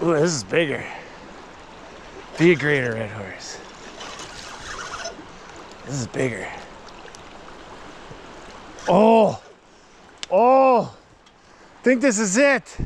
Ooh, this is bigger. Be a greater red horse. This is bigger. Oh, oh, I think this is it.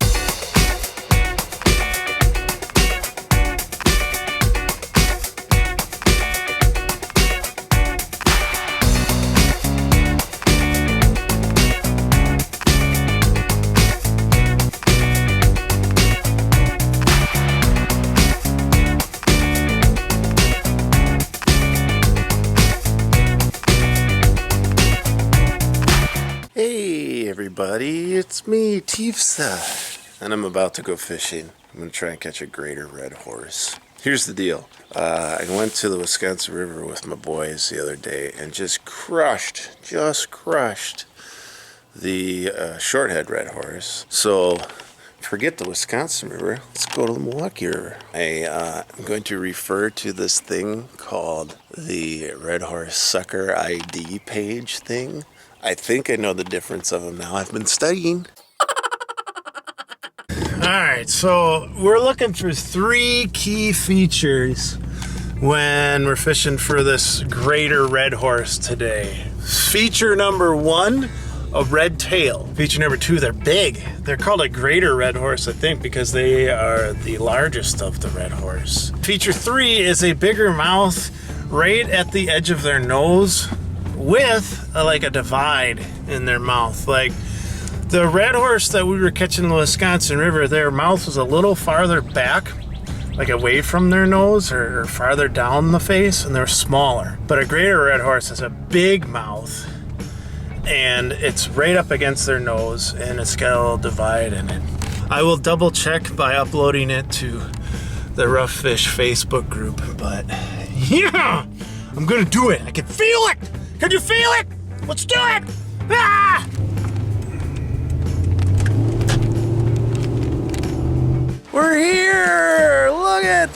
Hey everybody, it's me, Tifsa, and I'm about to go fishing. I'm going to try and catch a greater red horse. Here's the deal. I went to the Wisconsin River with my boys the other day and just crushed the shorthead red horse. So forget the Wisconsin River, let's go to the Milwaukee River. I'm going to refer to this thing called the Redhorse Sucker ID page thing. I think I know the difference of them now. I've been studying. Alright, so we're looking for 3 key features when we're fishing for this greater red horse today. Feature number 1, a red tail. Feature number 2, they're big. They're called a greater red horse, I think, because they are the largest of the red horse. Feature 3 is a bigger mouth right at the edge of their nose, with like a divide in their mouth. Like the red horse that we were catching in the Wisconsin River, their mouth was a little farther back, like away from their nose or farther down the face, and they're smaller. But a greater red horse has a big mouth and it's right up against their nose and it's got a little divide in it. I will double check by uploading it to the Rough Fish Facebook group, but yeah, I'm gonna do it. I can feel it. Can you feel it? Let's do it! Ah! We're here! Look at!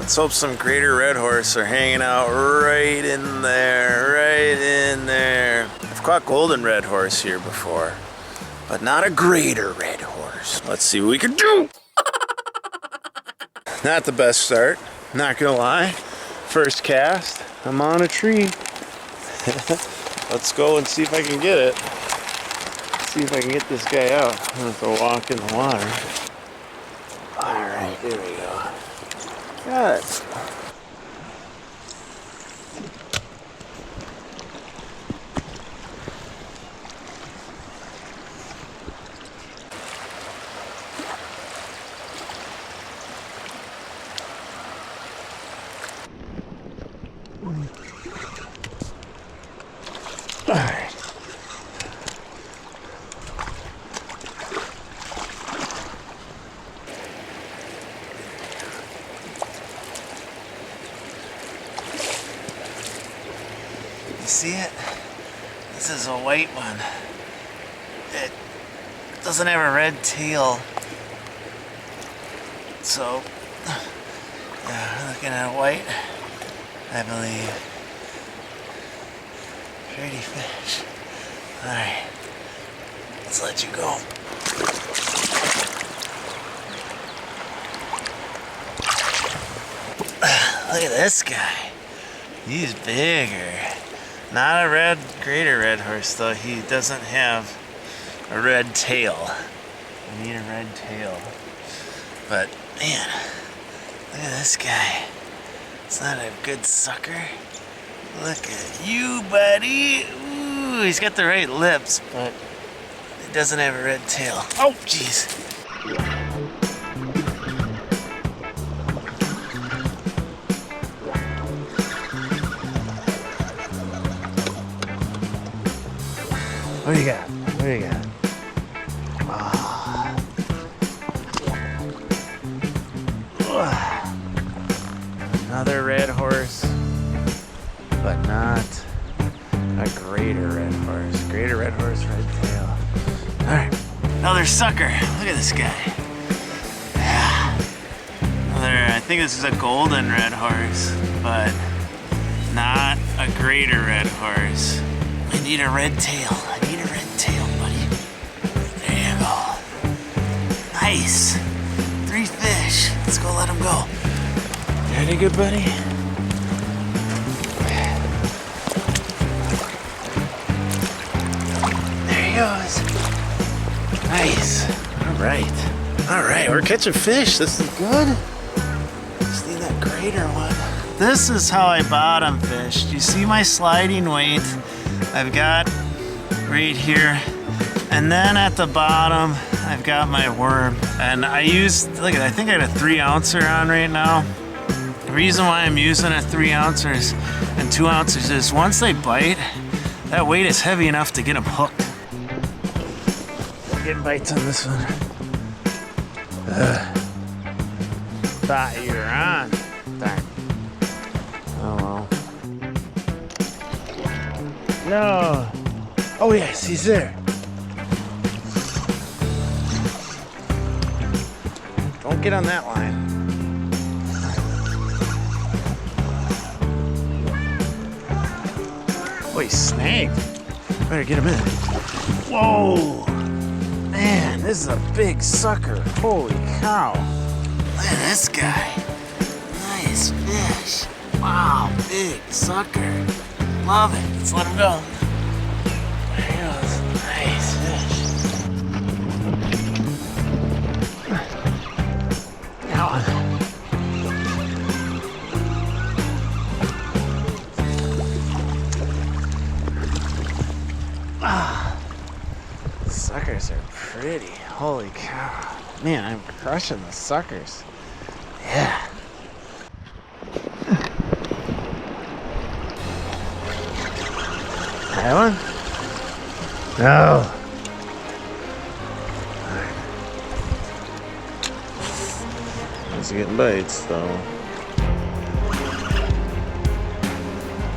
Let's hope some greater red horse are hanging out right in there. I've caught golden red horse here before, but not a greater red horse. Let's see what we can do! Not the best start, not gonna lie. First cast, I'm on a tree. Let's go and see if I can get it. See if I can get this guy out. I'm gonna have to walk in the water. Alright, here we go. Got it. Alright. You see it? This is a white one. It doesn't have a red tail. So, yeah, we're looking at white, I believe. Pretty fish. Alright, let's let you go. Look at this guy. He's bigger. Not a greater red horse though. He doesn't have a red tail. We need a red tail. But man, look at this guy. It's not a good sucker. Look at you, buddy. Ooh, he's got the right lips, but he doesn't have a red tail. Oh, jeez. What do you got? What do you got? Another red horse, but not a greater red horse. Greater red horse, red tail. Alright, another sucker. Look at this guy. Yeah. I think this is a golden red horse, but not a greater red horse. I need a red tail. I need a red tail, buddy. There you go. Nice. fish. Let's go let him go. You ready, good buddy? There he goes. Nice. All right, we're catching fish. This is good. Just need that greater one. This is how I bottom fish. You see my sliding weight I've got right here. And then at the bottom, I've got my worm. And I used, look at that, I think I had a 3 ouncer on right now. The reason why I'm using a 3 ounces and 2 ounces is once they bite, that weight is heavy enough to get them hooked. Getting bites on this one. Thought you were on. Darn. Oh well. No. Oh yes, he's there. Don't get on that line. Oh, he's snagged. Better get him in. Whoa. Man, this is a big sucker. Holy cow. Look at this guy. Nice fish. Wow, big sucker. Love it. Let's let him go. There he goes. Nice fish. That one. Suckers are pretty. Holy cow. Man, I'm crushing the suckers. Yeah. That one? No. He's getting bites though.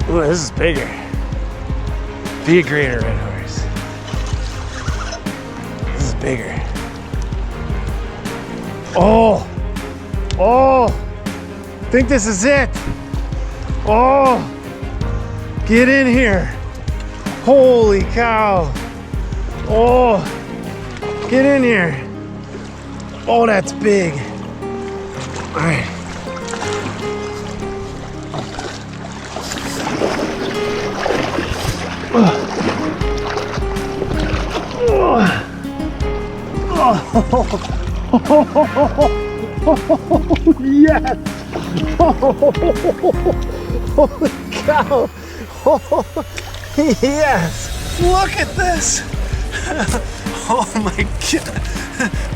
Ooh, this is bigger. Be a Greater Redhorse. This is bigger. Oh! Oh! I think this is it. Oh! Get in here. Holy cow. Oh! Get in here. Oh, that's big. All right. Oh, yes! Holy cow! Oh, yes! Look at this! Oh my god!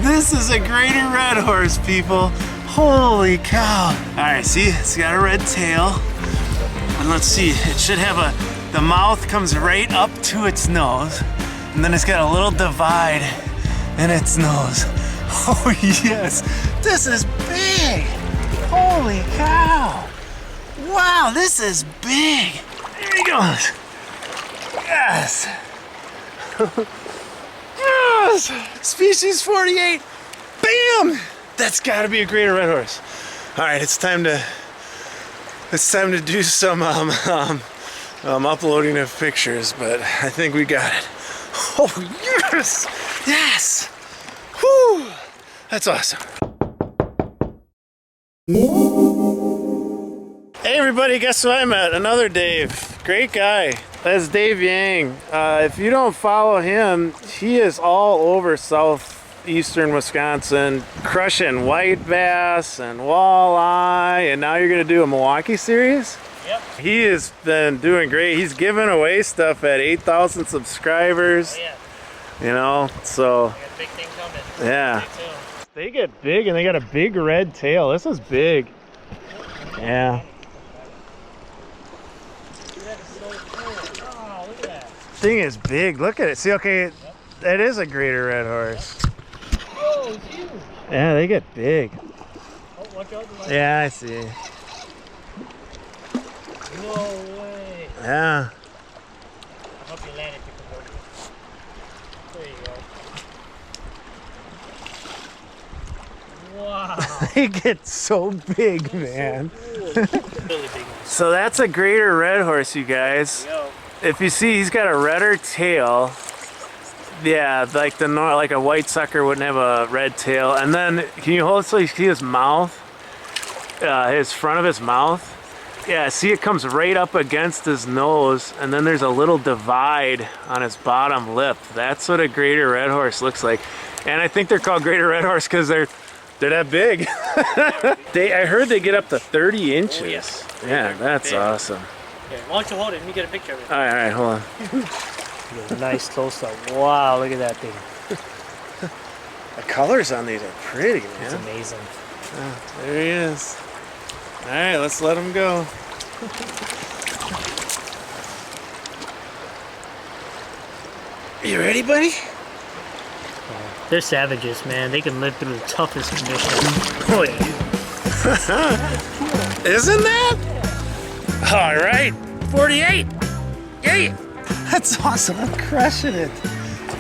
This is a Greater Redhorse, people! Holy cow! Alright, see, it's got a red tail. And let's see, it should have the mouth comes right up to its nose. And then it's got a little divide in its nose. Oh yes, this is big. Holy cow. Wow, this is big. There he goes. Yes. Yes. Species 48. Bam. That's gotta be a Greater Redhorse. All right, it's time to do some uploading of pictures, but I think we got it. Oh yes, yes. Whew. That's awesome. Hey everybody, guess who I met? Another Dave. Great guy. That's Dave Yang. If you don't follow him, he is all over southeastern Wisconsin, crushing white bass and walleye, and now you're gonna do a Milwaukee Series? Yep. He has been doing great. He's giving away stuff at 8,000 subscribers. Oh, yeah. You know, so. I got a big thing coming. Yeah. They get big and they got a big red tail. This is big. Yeah. Oh, look at that. Thing is big. Look at it. See, okay, yep. That is a Greater Redhorse. Oh, it's huge. Yeah, they get big. Oh, watch out. Yeah, I see. No way. Yeah. I hope you land it. There you go. Wow. They get so big, man. Really big. So that's a Greater Redhorse, you guys. If you see, he's got a redder tail. Yeah, like like a white sucker wouldn't have a red tail. And then can you hold so you see his mouth? His front of his mouth. Yeah, see it comes right up against his nose, and then there's a little divide on his bottom lip. That's what a Greater Redhorse looks like. And I think they're called Greater Redhorse because they're that big. I heard they get up to 30 inches. Oh, yes. Yeah, that's awesome. Here, why don't you hold it? Let me get a picture of it. All right, hold on. Nice close up. Wow, look at that thing. The colors on these are pretty, man. It's amazing. There he is. All right, let's let him go. You ready, buddy? They're savages, man. They can live through the toughest conditions. Oh, yeah. Isn't that? All right, 48. Yay! That's awesome. I'm crushing it.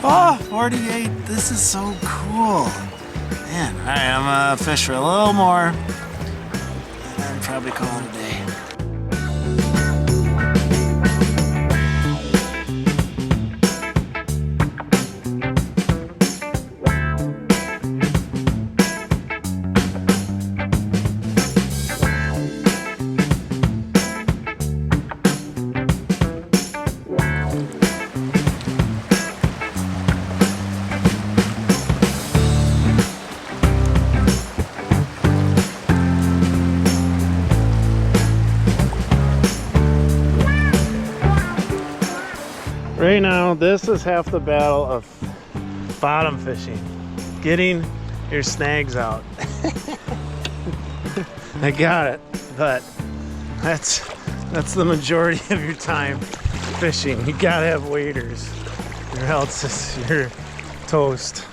Oh, 48. This is so cool. Man, all right, I'm gonna fish for a little more. And then probably call it a day. Right now, this is half the battle of bottom fishing. Getting your snags out. I got it, but that's the majority of your time fishing. You gotta have waders, or else you're toast.